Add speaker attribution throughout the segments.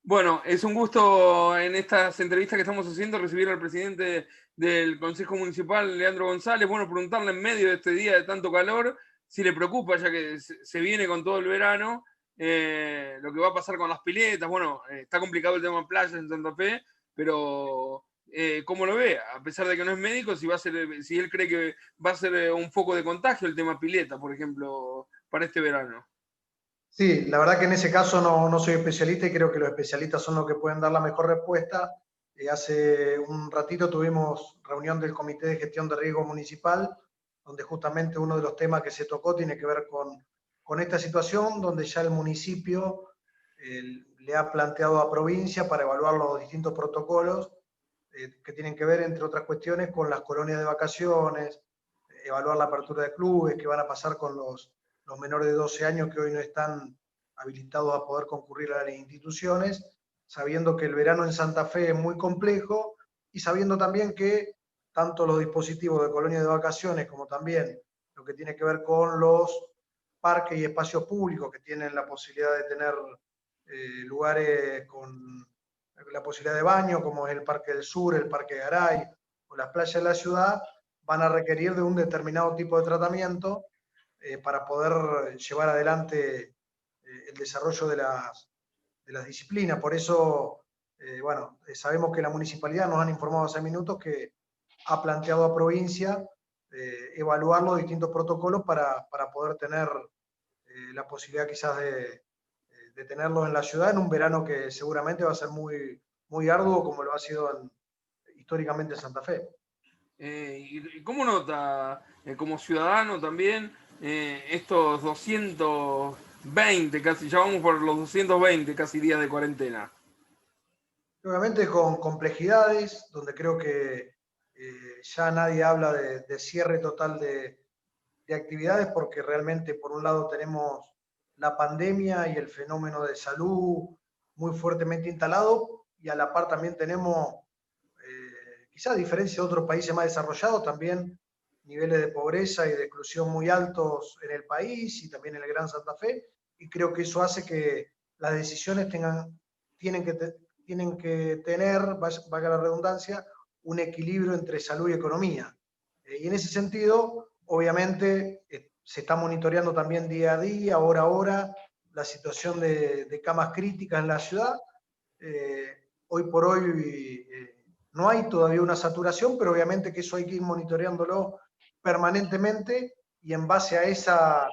Speaker 1: Bueno, es un gusto en estas entrevistas que estamos haciendo recibir al presidente del Consejo Municipal, Leandro González. Bueno, preguntarle en medio de este día de tanto calor si le preocupa, ya que se viene con todo el verano, lo que va a pasar con las piletas. Bueno, está complicado el tema de playas en Santa Fe, pero ¿cómo lo ve? A pesar de que no es médico, si él cree que va a ser un foco de contagio el tema pileta, por ejemplo, para este verano.
Speaker 2: Sí, la verdad que en ese caso no soy especialista y creo que los especialistas son los que pueden dar la mejor respuesta. Hace un ratito tuvimos reunión del Comité de Gestión de Riesgo Municipal, donde justamente uno de los temas que se tocó tiene que ver con esta situación, donde ya el municipio le ha planteado a provincia para evaluar los distintos protocolos que tienen que ver, entre otras cuestiones, con las colonias de vacaciones, evaluar la apertura de clubes, qué van a pasar con los menores de 12 años que hoy no están habilitados a poder concurrir a las instituciones, sabiendo que el verano en Santa Fe es muy complejo y sabiendo también que tanto los dispositivos de colonia de vacaciones como también lo que tiene que ver con los parques y espacios públicos que tienen la posibilidad de tener lugares con la posibilidad de baño, como es el Parque del Sur, el Parque Garay o las playas de la ciudad, van a requerir de un determinado tipo de tratamiento para poder llevar adelante el desarrollo de las disciplinas. Por eso, bueno, sabemos que la municipalidad, nos han informado hace minutos, que ha planteado a provincia evaluar los distintos protocolos para poder tener la posibilidad quizás de tenerlos en la ciudad en un verano que seguramente va a ser muy arduo como lo ha sido históricamente en Santa Fe.
Speaker 1: ¿Y cómo nota, como ciudadano también, estos 220, casi, ya vamos por los 220 casi días de cuarentena?
Speaker 2: Obviamente con complejidades, donde creo que ya nadie habla de cierre total de actividades, porque realmente por un lado tenemos la pandemia y el fenómeno de salud muy fuertemente instalado, y a la par también tenemos, quizá a diferencia de otros países más desarrollados, también niveles de pobreza y de exclusión muy altos en el país y también en el Gran Santa Fe, y creo que eso hace que las decisiones tienen que tener, valga la redundancia, un equilibrio entre salud y economía. Y en ese sentido, obviamente, se está monitoreando también día a día, hora a hora, la situación de camas críticas en la ciudad. Hoy por hoy no hay todavía una saturación, pero obviamente que eso hay que ir monitoreándolo permanentemente y en base a esa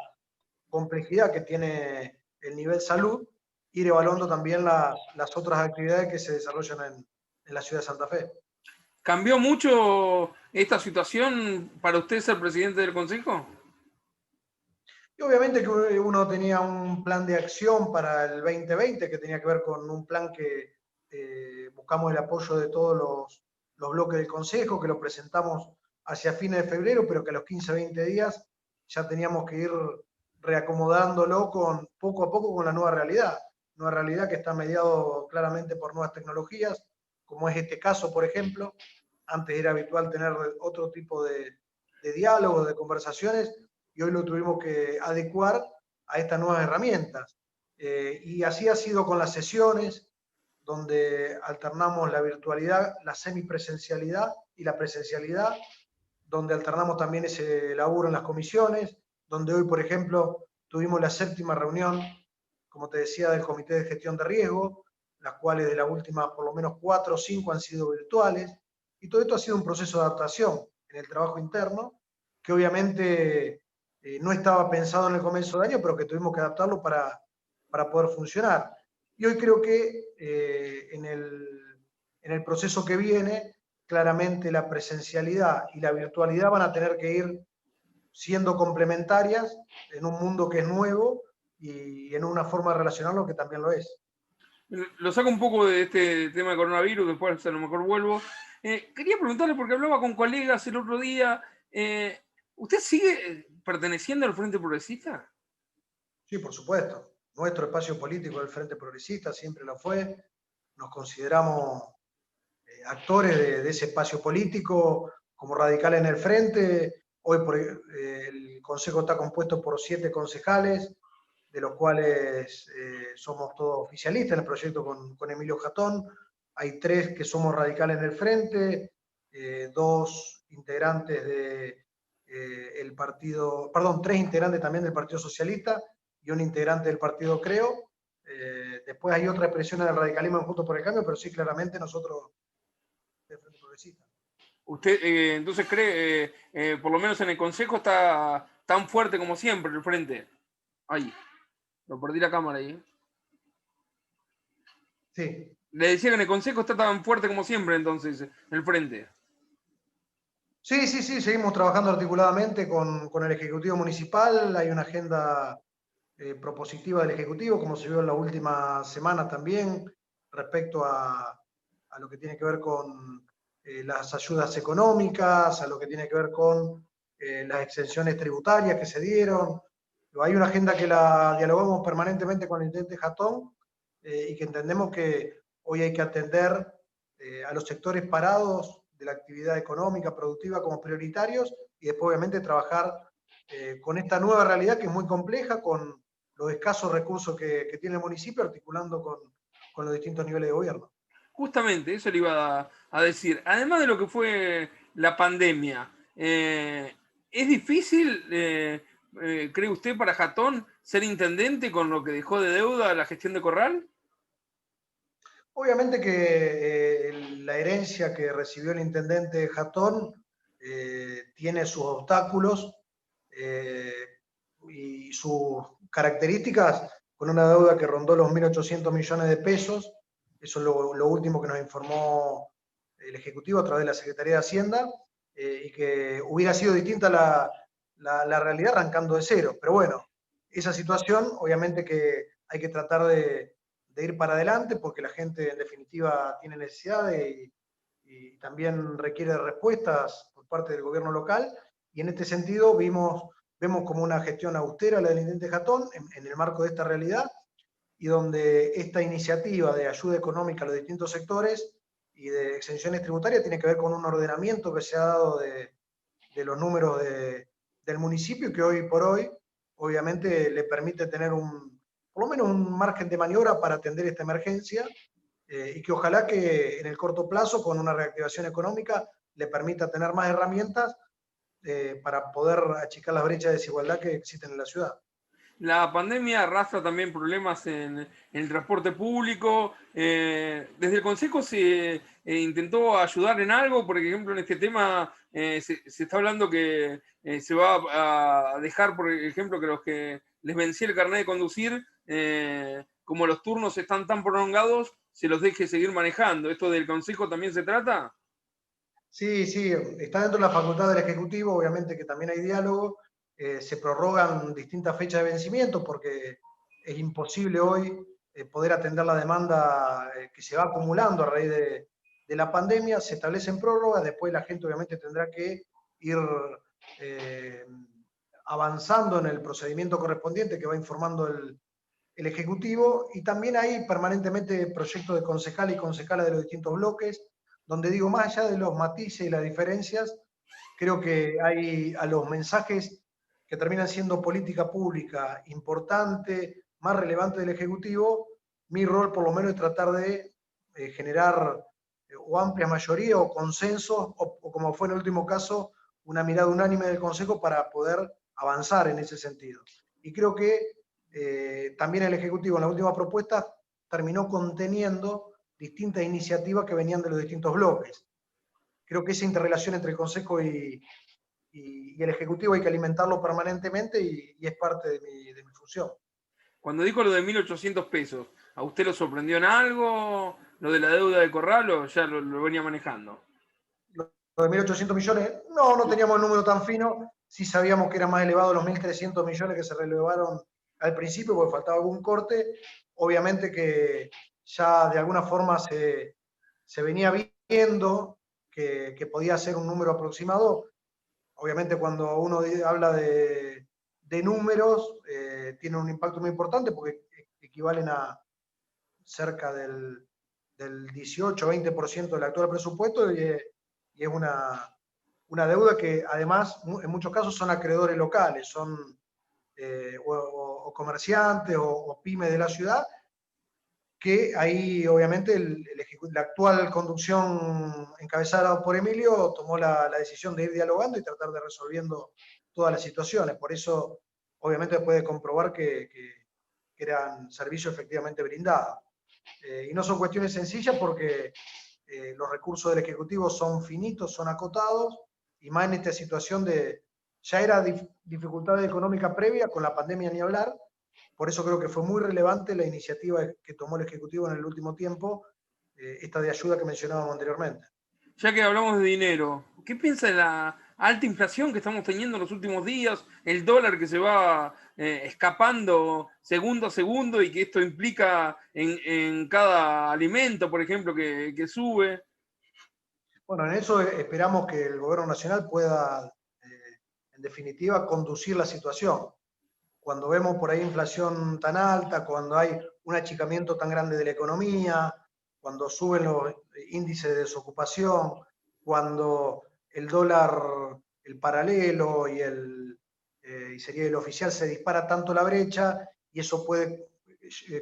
Speaker 2: complejidad que tiene el nivel salud, ir evaluando también las otras actividades que se desarrollan en la ciudad de Santa Fe.
Speaker 1: ¿Cambió mucho esta situación para usted ser presidente del Consejo?
Speaker 2: Y obviamente que uno tenía un plan de acción para el 2020 que tenía que ver con un plan que buscamos el apoyo de todos los bloques del Consejo, que lo presentamos hacia fines de febrero, pero que a los 15, 20 días ya teníamos que ir reacomodándolo poco a poco con la nueva realidad que está mediado claramente por nuevas tecnologías, como es este caso, por ejemplo. Antes era habitual tener otro tipo de diálogos, de conversaciones, y hoy lo tuvimos que adecuar a estas nuevas herramientas. Y así ha sido con las sesiones, donde alternamos la virtualidad, la semipresencialidad y la presencialidad, donde alternamos también ese laburo en las comisiones, donde hoy, por ejemplo, tuvimos la 7ª reunión, como te decía, del Comité de Gestión de Riesgo, las cuales de las últimas por lo menos 4 o 5 han sido virtuales, y todo esto ha sido un proceso de adaptación en el trabajo interno, que obviamente no estaba pensado en el comienzo de año, pero que tuvimos que adaptarlo para poder funcionar. Y hoy creo que en el proceso que viene, claramente la presencialidad y la virtualidad van a tener que ir siendo complementarias en un mundo que es nuevo y en una forma de relacionarlo que también lo es.
Speaker 1: Lo saco un poco de este tema de coronavirus, después a lo mejor vuelvo. Quería preguntarle, porque hablaba con colegas el otro día, ¿usted sigue perteneciendo al Frente Progresista?
Speaker 2: Sí, por supuesto. Nuestro espacio político del Frente Progresista siempre lo fue. Nos consideramos actores de ese espacio político como radicales en el Frente. Hoy el Consejo está compuesto por 7 concejales de los cuales somos todos oficialistas en el proyecto con Emilio Jatón. Hay 3 que somos radicales en el frente, 2 integrantes el partido, perdón, 3 integrantes también del Partido Socialista y un integrante del Partido Creo. Después hay otras expresiones del radicalismo en Juntos por el Cambio, pero sí, claramente nosotros del Frente Progresista.
Speaker 1: ¿Usted entonces cree, por lo menos en el Consejo, está tan fuerte como siempre el frente? Ahí, lo perdí la cámara ahí.
Speaker 2: Sí.
Speaker 1: Le decía que en el Consejo está tan fuerte como siempre, entonces, el frente.
Speaker 2: Sí, sí, sí, seguimos trabajando articuladamente con el Ejecutivo Municipal. Hay una agenda propositiva del Ejecutivo, como se vio en la última semana también, respecto a lo que tiene que ver con las ayudas económicas, a lo que tiene que ver con las exenciones tributarias que se dieron. Hay una agenda que la dialogamos permanentemente con el intendente Jatón y que entendemos que hoy hay que atender a los sectores parados de la actividad económica, productiva, como prioritarios, y después obviamente trabajar con esta nueva realidad que es muy compleja, con los escasos recursos que tiene el municipio, articulando con los distintos niveles de gobierno.
Speaker 1: Justamente, eso le iba a decir. Además de lo que fue la pandemia, ¿es difícil, cree usted, para Jatón ser intendente con lo que dejó de deuda la gestión de Corral?
Speaker 2: Obviamente que la herencia que recibió el intendente Jatón tiene sus obstáculos y sus características, con una deuda que rondó los 1.800 millones de pesos. Eso es lo último que nos informó el Ejecutivo a través de la Secretaría de Hacienda, y que hubiera sido distinta la realidad arrancando de cero. Pero bueno, esa situación obviamente que hay que tratar de ir para adelante, porque la gente en definitiva tiene necesidades y también requiere de respuestas por parte del gobierno local, y en este sentido vemos como una gestión austera la del intendente Jatón en el marco de esta realidad, y donde esta iniciativa de ayuda económica a los distintos sectores y de exenciones tributarias tiene que ver con un ordenamiento que se ha dado de los números del municipio, que hoy por hoy obviamente le permite tener por lo menos un margen de maniobra para atender esta emergencia, y que ojalá que en el corto plazo, con una reactivación económica, le permita tener más herramientas para poder achicar las brechas de desigualdad que existen en la ciudad.
Speaker 1: La pandemia arrastra también problemas en el transporte público. Desde el Consejo se intentó ayudar en algo, por ejemplo, en este tema se está hablando que se va a dejar, por ejemplo, que los que les venció el carnet de conducir, como los turnos están tan prolongados, se los deje seguir manejando. ¿Esto del Consejo también se trata?
Speaker 2: Sí, sí, está dentro de la facultad del Ejecutivo, obviamente que también hay diálogo, se prorrogan distintas fechas de vencimiento porque es imposible hoy poder atender la demanda que se va acumulando a raíz de la pandemia. Se establecen prórrogas, después la gente obviamente tendrá que ir eh, avanzando en el procedimiento correspondiente que va informando el Ejecutivo, y también hay permanentemente proyectos de concejal y concejala de los distintos bloques, donde digo, más allá de los matices y las diferencias, creo que hay a los mensajes que terminan siendo política pública importante, más relevante del Ejecutivo. Mi rol por lo menos es tratar de generar o amplia mayoría o consensos, o como fue en el último caso, una mirada unánime del Consejo para poder avanzar en ese sentido. Y creo que también el Ejecutivo en la última propuesta terminó conteniendo distintas iniciativas que venían de los distintos bloques. Creo que esa interrelación entre el Consejo y el Ejecutivo hay que alimentarlo permanentemente, y es parte de mi función.
Speaker 1: Cuando dijo lo de 1.800 pesos, ¿a usted lo sorprendió en algo? ¿Lo de la deuda de Corral o ya lo venía manejando?
Speaker 2: Lo de 1.800 millones, no teníamos el número tan fino, sí sabíamos que eran más elevados los 1.300 millones que se relevaron al principio porque faltaba algún corte. Obviamente que ya de alguna forma se venía viendo que podía ser un número aproximado. Obviamente cuando uno habla de números, tiene un impacto muy importante porque equivalen a cerca del 18-20% del actual presupuesto, y es una deuda que además en muchos casos son acreedores locales, son o comerciantes o pymes de la ciudad, que ahí obviamente la actual conducción encabezada por Emilio tomó la decisión de ir dialogando y tratar de resolviendo todas las situaciones. Por eso obviamente puede comprobar que eran servicios efectivamente brindados. Y no son cuestiones sencillas porque los recursos del Ejecutivo son finitos, son acotados, y más en esta situación ya era dificultad económica previa, con la pandemia ni hablar. Por eso creo que fue muy relevante la iniciativa que tomó el Ejecutivo en el último tiempo, esta de ayuda que mencionábamos anteriormente.
Speaker 1: Ya que hablamos de dinero, ¿qué piensa de la alta inflación que estamos teniendo en los últimos días? El dólar que se va escapando segundo a segundo y que esto implica en cada alimento, por ejemplo, que sube.
Speaker 2: Bueno, en eso esperamos que el Gobierno Nacional pueda, en definitiva, conducir la situación. Cuando vemos por ahí inflación tan alta, cuando hay un achicamiento tan grande de la economía, cuando suben los índices de desocupación, cuando el dólar, el paralelo y sería el oficial se dispara tanto la brecha, y eso puede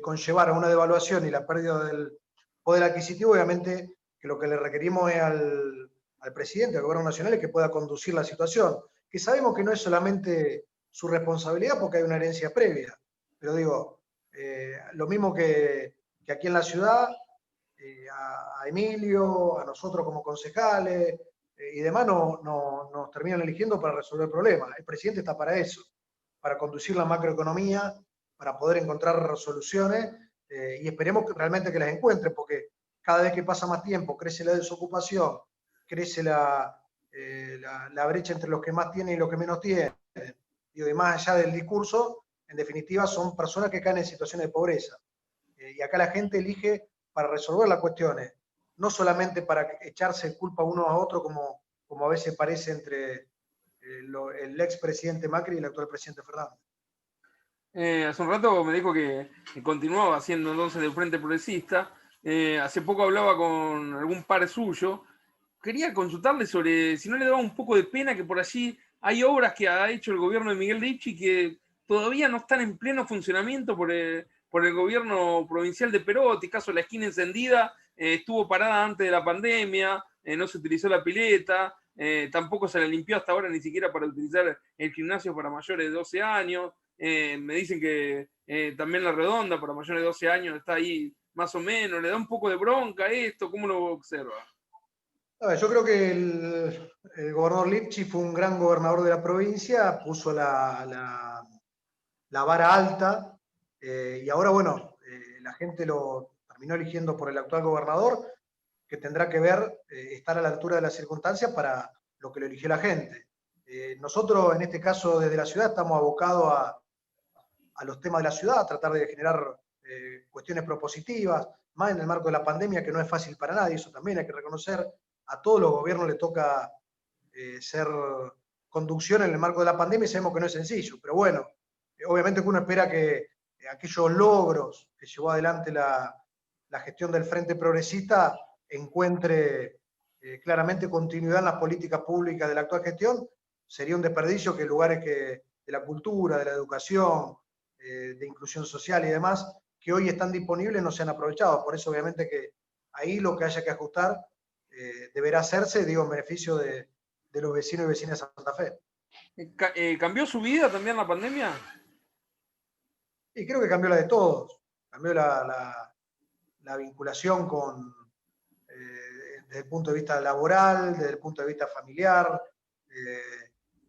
Speaker 2: conllevar a una devaluación y la pérdida del poder adquisitivo. Obviamente que lo que le requerimos es al presidente, al gobierno nacional, es que pueda conducir la situación, que sabemos que no es solamente su responsabilidad porque hay una herencia previa, pero digo, lo mismo que aquí en la ciudad, a Emilio, a nosotros como concejales y demás, nos terminan eligiendo para resolver problemas. El presidente está para eso, para conducir la macroeconomía, para poder encontrar soluciones, y esperemos que realmente que las encuentre, porque cada vez que pasa más tiempo crece la desocupación, crece la brecha entre los que más tienen y los que menos tienen. Y más allá del discurso, en definitiva son personas que caen en situaciones de pobreza. Y acá la gente elige para resolver las cuestiones, no solamente para echarse culpa uno a otro, como a veces parece entre el expresidente Macri y el actual presidente Fernández.
Speaker 1: Hace un rato me dijo que continuaba siendo entonces del Frente Progresista. Hace poco hablaba con algún par suyo. Quería consultarle sobre si no le daba un poco de pena que por allí hay obras que ha hecho el gobierno de Miguel Ricci que todavía no están en pleno funcionamiento por el gobierno provincial de Perotti. Caso de la esquina encendida, estuvo parada antes de la pandemia, no se utilizó la pileta, tampoco se la limpió hasta ahora ni siquiera para utilizar el gimnasio para mayores de 12 años. Me dicen que también la redonda para mayores de 12 años está ahí más o menos. ¿Le da un poco de bronca esto? ¿Cómo lo observa?
Speaker 2: Yo creo que el gobernador Lipchi fue un gran gobernador de la provincia, puso la vara alta, y ahora, bueno, la gente lo terminó eligiendo por el actual gobernador, que tendrá que ver, estar a la altura de las circunstancias para lo que lo eligió la gente. Nosotros, en este caso, desde la ciudad, estamos abocados a los temas de la ciudad, a tratar de generar cuestiones propositivas, más en el marco de la pandemia, que no es fácil para nadie, eso también hay que reconocer. A todos los gobiernos le toca ser conducción en el marco de la pandemia, y sabemos que no es sencillo, pero bueno, obviamente que uno espera que aquellos logros que llevó adelante la gestión del Frente Progresista encuentre claramente continuidad en las políticas públicas de la actual gestión. Sería un desperdicio que lugares de la cultura, de la educación, de inclusión social y demás, que hoy están disponibles, no sean aprovechados. Por eso obviamente que ahí lo que haya que ajustar deberá hacerse, digo, en beneficio de los vecinos y vecinas de Santa Fe.
Speaker 1: ¿Cambió su vida también la pandemia?
Speaker 2: Y creo que cambió la de todos. Cambió la vinculación desde el punto de vista laboral, desde el punto de vista familiar,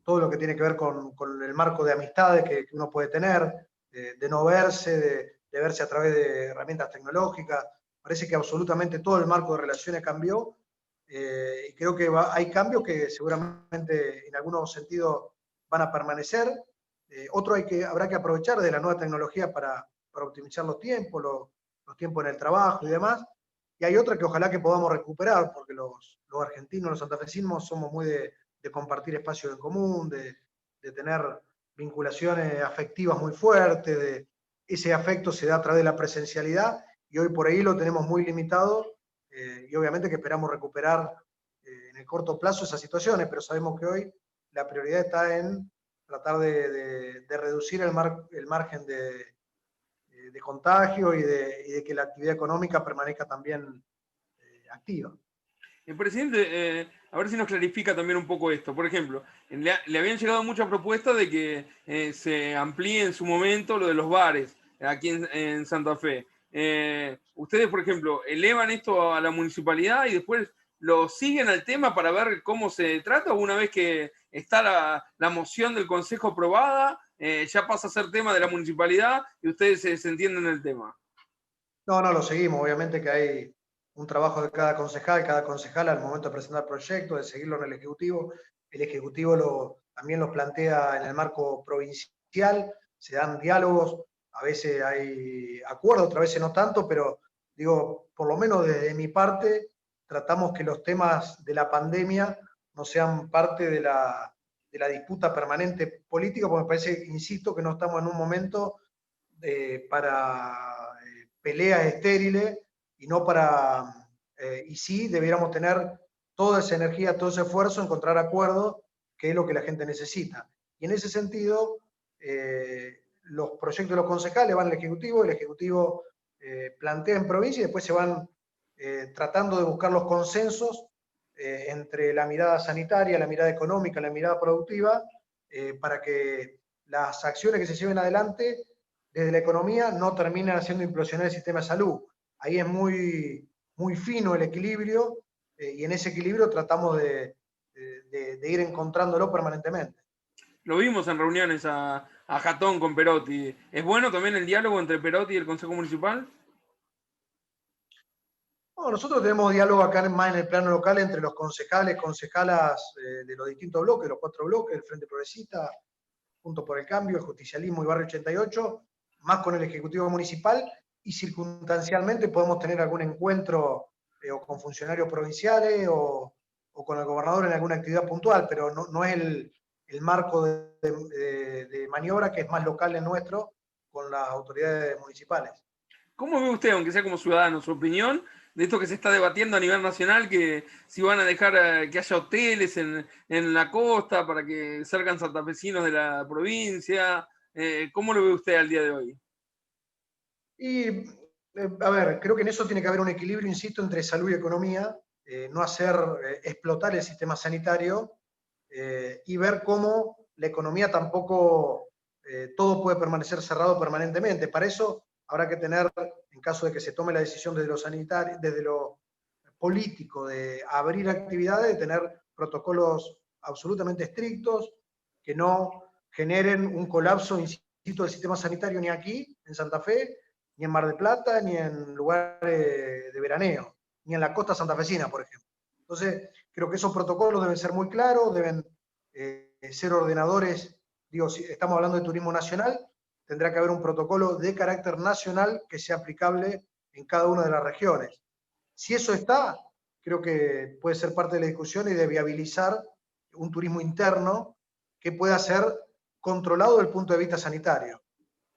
Speaker 2: todo lo que tiene que ver con el marco de amistades que uno puede tener, de no verse, de verse a través de herramientas tecnológicas. Parece que absolutamente todo el marco de relaciones cambió, y creo que hay cambios que seguramente en algunos sentidos van a permanecer. Otro habrá que aprovechar de la nueva tecnología para optimizar los tiempos, los tiempos en el trabajo y demás. Y hay otra que ojalá que podamos recuperar, porque los argentinos, los santafesinos, somos muy de compartir espacios en común, de tener vinculaciones afectivas muy fuertes, ese afecto se da a través de la presencialidad, y hoy por ahí lo tenemos muy limitado, y obviamente que esperamos recuperar en el corto plazo esas situaciones, pero sabemos que hoy la prioridad está en tratar de reducir el margen de contagio y de que la actividad económica permanezca también activa.
Speaker 1: Presidente, a ver si nos clarifica también un poco esto. Por ejemplo, le habían llegado muchas propuestas de que se amplíe en su momento lo de los bares aquí en Santa Fe. Ustedes, por ejemplo, elevan esto a la municipalidad y después lo siguen al tema para ver cómo se trata, o una vez que está la moción del Consejo aprobada, ya pasa a ser tema de la municipalidad y ustedes se entienden el tema.
Speaker 2: No, lo seguimos. Obviamente que hay un trabajo de cada concejal al momento de presentar proyectos, de seguirlo en el Ejecutivo. El Ejecutivo también los plantea en el marco provincial, se dan diálogos, a veces hay acuerdos, otras veces no tanto, pero digo, por lo menos desde mi parte, tratamos que los temas de la pandemia no sean parte de la disputa permanente política, porque me parece, insisto, que no estamos en un momento para peleas estériles y no para, y sí debiéramos tener toda esa energía, todo ese esfuerzo, encontrar acuerdos, que es lo que la gente necesita. Y en ese sentido, los proyectos de los concejales van al Ejecutivo, el Ejecutivo plantea en provincia y después se van tratando de buscar los consensos entre la mirada sanitaria, la mirada económica, la mirada productiva, para que las acciones que se lleven adelante desde la economía no terminan haciendo implosionar el sistema de salud. Ahí es muy fino el equilibrio y en ese equilibrio tratamos de ir encontrándolo permanentemente.
Speaker 1: Lo vimos en reuniones a Jatón con Perotti. ¿Es bueno también el diálogo entre Perotti y el Consejo Municipal?
Speaker 2: No, nosotros tenemos diálogo acá más en el plano local entre los concejales, concejalas de los distintos bloques, los 4 bloques, el Frente Progresista, Juntos por el Cambio, el Justicialismo y Barrio 88, más con el Ejecutivo Municipal, y circunstancialmente podemos tener algún encuentro o con funcionarios provinciales o con el gobernador en alguna actividad puntual, pero no es el marco de maniobra, que es más local en nuestro, con las autoridades municipales.
Speaker 1: ¿Cómo ve usted, aunque sea como ciudadano, su opinión de esto que se está debatiendo a nivel nacional, que si van a dejar que haya hoteles en la costa para que salgan santafesinos de la provincia? ¿Cómo lo ve usted al día de hoy?
Speaker 2: Y, a ver, creo que en eso tiene que haber un equilibrio, insisto, entre salud y economía, no hacer explotar el sistema sanitario y ver cómo la economía tampoco, todo puede permanecer cerrado permanentemente. Para eso habrá que tener, en caso de que se tome la decisión desde lo sanitario, desde lo político, de abrir actividades, de tener protocolos absolutamente estrictos, que no generen un colapso, insisto, del sistema sanitario ni aquí, en Santa Fe, ni en Mar del Plata, ni en lugares de veraneo, ni en la costa santafesina, por ejemplo. Entonces, creo que esos protocolos deben ser muy claros, deben ser ordenadores. Digo, si estamos hablando de turismo nacional, tendrá que haber un protocolo de carácter nacional que sea aplicable en cada una de las regiones. Si eso está, creo que puede ser parte de la discusión y de viabilizar un turismo interno que pueda ser controlado desde el punto de vista sanitario.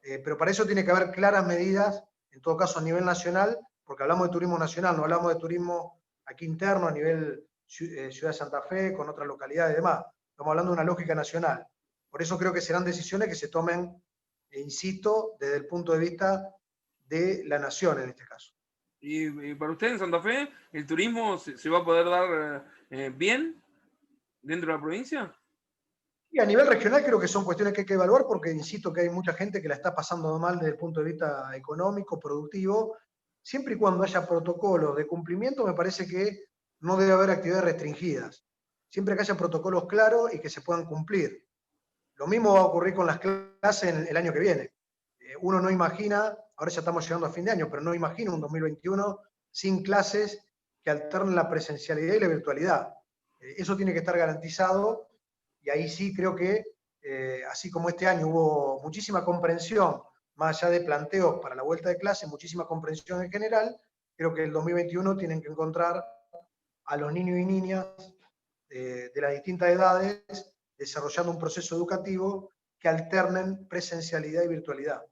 Speaker 2: Pero para eso tiene que haber claras medidas, en todo caso a nivel nacional, porque hablamos de turismo nacional, no hablamos de turismo aquí interno a nivel Ciudad de Santa Fe, con otras localidades y demás. Estamos hablando de una lógica nacional. Por eso creo que serán decisiones que se tomen, insisto, desde el punto de vista de la nación en este caso.
Speaker 1: ¿Y para usted en Santa Fe el turismo se va a poder dar bien dentro de la provincia?
Speaker 2: Y a nivel regional creo que son cuestiones que hay que evaluar porque insisto que hay mucha gente que la está pasando mal desde el punto de vista económico, productivo. Siempre y cuando haya protocolos de cumplimiento, me parece que no debe haber actividades restringidas. Siempre que haya protocolos claros y que se puedan cumplir. Lo mismo va a ocurrir con las clases en el año que viene. Uno no imagina, ahora ya estamos llegando a fin de año, pero no imagina un 2021 sin clases que alternen la presencialidad y la virtualidad. Eso tiene que estar garantizado y ahí sí creo que, así como este año hubo muchísima comprensión, más allá de planteos para la vuelta de clase, muchísima comprensión en general, creo que el 2021 tienen que encontrar a los niños y niñas de las distintas edades desarrollando un proceso educativo que alternen presencialidad y virtualidad.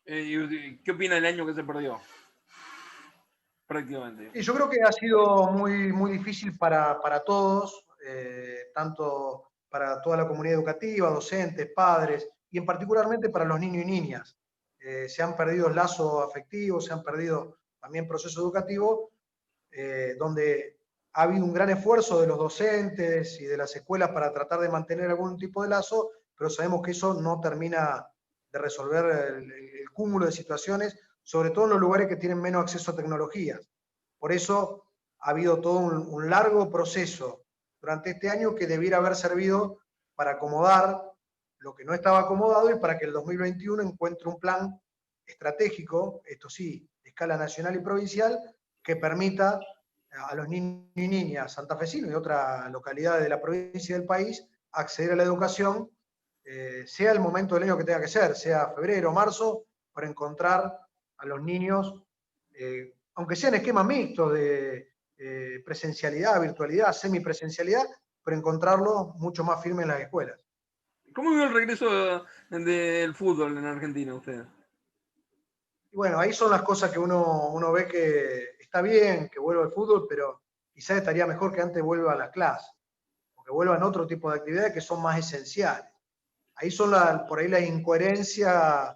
Speaker 1: ¿Qué opina del año que se perdió? Prácticamente.
Speaker 2: Y yo creo que ha sido muy difícil para todos, tanto para toda la comunidad educativa, docentes, padres, y en particularmente para los niños y niñas. Se han perdido lazos afectivos, se han perdido también procesos educativos, donde ha habido un gran esfuerzo de los docentes y de las escuelas para tratar de mantener algún tipo de lazo, pero sabemos que eso no termina de resolver el cúmulo de situaciones, sobre todo en los lugares que tienen menos acceso a tecnologías. Por eso ha habido todo un largo proceso durante este año que debiera haber servido para acomodar lo que no estaba acomodado y para que el 2021 encuentre un plan estratégico, esto sí, de escala nacional y provincial, que permita a los niños y niñas santafesinos y otras localidades de la provincia y del país acceder a la educación, sea el momento del año que tenga que ser, sea febrero o marzo, para encontrar a los niños, aunque sean esquemas mixtos de presencialidad, virtualidad, semipresencialidad, pero encontrarlos mucho más firmes en las escuelas.
Speaker 1: ¿Cómo vio el regreso del fútbol en Argentina usted?
Speaker 2: Y bueno, ahí son las cosas que uno ve que está bien, que vuelva al fútbol, pero quizás estaría mejor que antes vuelva a las clases, o que vuelvan otro tipo de actividades que son más esenciales. Ahí son por ahí las incoherencias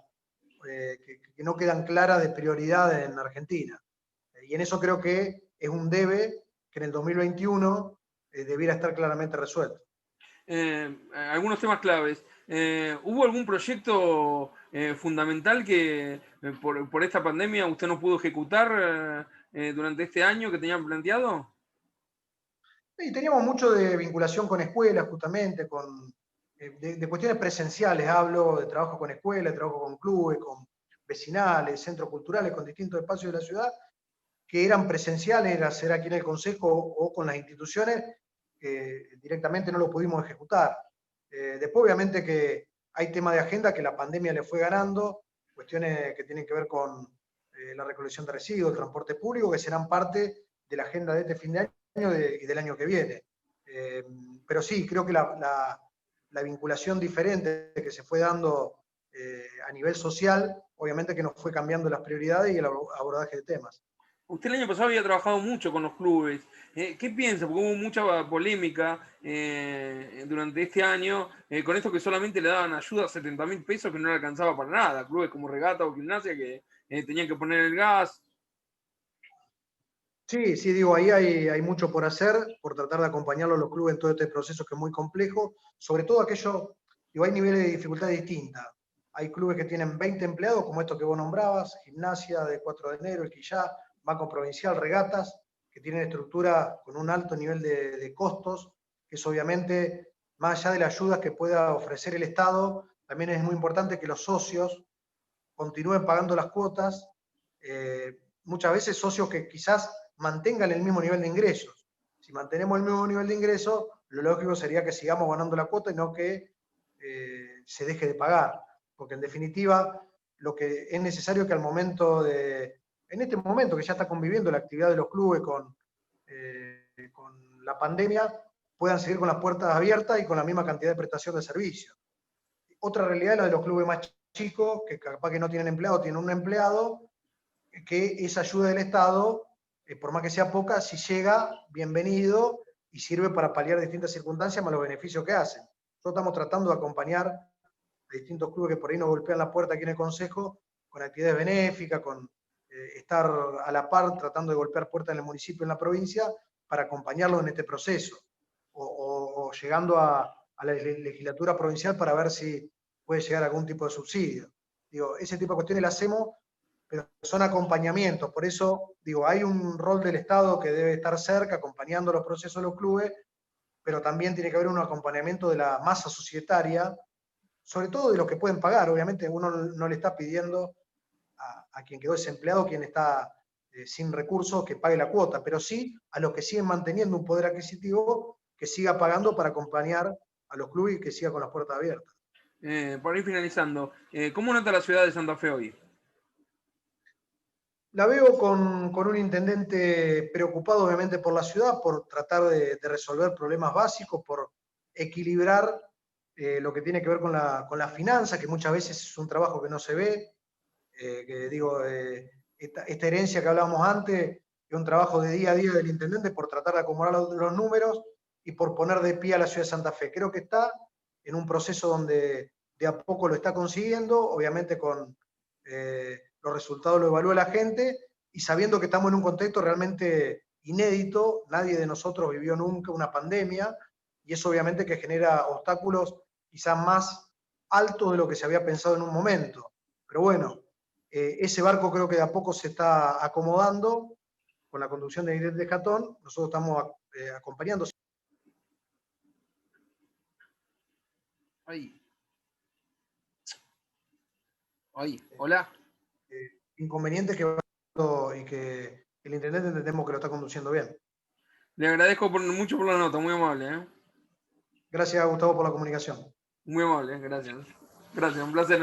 Speaker 2: que no quedan claras de prioridad en Argentina. Y en eso creo que es un debe que en el 2021 debiera estar claramente resuelto.
Speaker 1: Algunos temas claves. ¿Hubo algún proyecto fundamental que por esta pandemia usted no pudo ejecutar durante este año que tenían planteado?
Speaker 2: Y teníamos mucho de vinculación con escuelas, justamente, de cuestiones presenciales, hablo de trabajo con escuelas, trabajo con clubes, con vecinales, centros culturales, con distintos espacios de la ciudad, que eran presenciales, era ser aquí en el Consejo o con las instituciones, que directamente no lo pudimos ejecutar. Después, obviamente, que hay temas de agenda que la pandemia le fue ganando, cuestiones que tienen que ver con la recolección de residuos, el transporte público, que serán parte de la agenda de este fin de año y del año que viene. Pero sí, creo que la vinculación diferente que se fue dando a nivel social, obviamente que nos fue cambiando las prioridades y el abordaje de temas.
Speaker 1: Usted el año pasado había trabajado mucho con los clubes. ¿Qué piensa? Porque hubo mucha polémica durante este año con esto que solamente le daban ayuda a 70.000 pesos que no le alcanzaba para nada. Clubes como Regata o Gimnasia que tenían que poner el gas.
Speaker 2: Sí, sí, digo, ahí hay mucho por hacer, por tratar de acompañarlo a los clubes en todo este proceso que es muy complejo, sobre todo aquello, digo, hay niveles de dificultad distintas. Hay clubes que tienen 20 empleados, como estos que vos nombrabas, Gimnasia de 4 de enero, el Quillá, Banco Provincial, Regatas, que tienen estructura con un alto nivel de costos, que es obviamente, más allá de las ayudas que pueda ofrecer el Estado, también es muy importante que los socios continúen pagando las cuotas, muchas veces socios que quizás mantengan el mismo nivel de ingresos. Si mantenemos el mismo nivel de ingresos, lo lógico sería que sigamos ganando la cuota y no que se deje de pagar. Porque en definitiva, lo que es necesario que al momento en este momento que ya está conviviendo la actividad de los clubes con la pandemia, puedan seguir con las puertas abiertas y con la misma cantidad de prestación de servicios. Otra realidad es la de los clubes más chicos, que capaz que no tienen empleado, tienen un empleado, que esa ayuda del Estado, por más que sea poca, si llega, bienvenido y sirve para paliar distintas circunstancias más los beneficios que hacen. Nosotros estamos tratando de acompañar a distintos clubes que por ahí nos golpean la puerta aquí en el Consejo con actividades benéficas, con estar a la par tratando de golpear puertas en el municipio, en la provincia, para acompañarlos en este proceso. O llegando a la legislatura provincial para ver si puede llegar algún tipo de subsidio. Digo, ese tipo de cuestiones las hacemos, pero son acompañamientos. Por eso, digo, hay un rol del Estado que debe estar cerca, acompañando los procesos de los clubes, pero también tiene que haber un acompañamiento de la masa societaria, sobre todo de los que pueden pagar. Obviamente uno no le está pidiendo a quien quedó desempleado, quien está sin recursos, que pague la cuota, pero sí a los que siguen manteniendo un poder adquisitivo, que siga pagando para acompañar a los clubes y que siga con las puertas abiertas.
Speaker 1: Para ir finalizando, ¿cómo nota la ciudad de Santa Fe hoy?
Speaker 2: La veo con un intendente preocupado obviamente por la ciudad, por tratar de resolver problemas básicos, por equilibrar lo que tiene que ver con la finanza, que muchas veces es un trabajo que no se ve, que digo, esta herencia que hablábamos antes, es un trabajo de día a día del intendente por tratar de acomodar los números, y por poner de pie a la ciudad de Santa Fe. Creo que está en un proceso donde de a poco lo está consiguiendo, obviamente con los resultados lo evalúa la gente, y sabiendo que estamos en un contexto realmente inédito, nadie de nosotros vivió nunca una pandemia, y eso obviamente que genera obstáculos quizás más altos de lo que se había pensado en un momento. Pero bueno, ese barco creo que de a poco se está acomodando con la conducción de Irene de Jatón. Nosotros estamos acompañando.
Speaker 1: Ahí. Hola.
Speaker 2: Inconvenientes que y que el intendente entendemos que lo está conduciendo bien.
Speaker 1: Le agradezco mucho por la nota, muy amable.
Speaker 2: Gracias, Gustavo, por la comunicación.
Speaker 1: Muy amable, gracias. Gracias, un placer.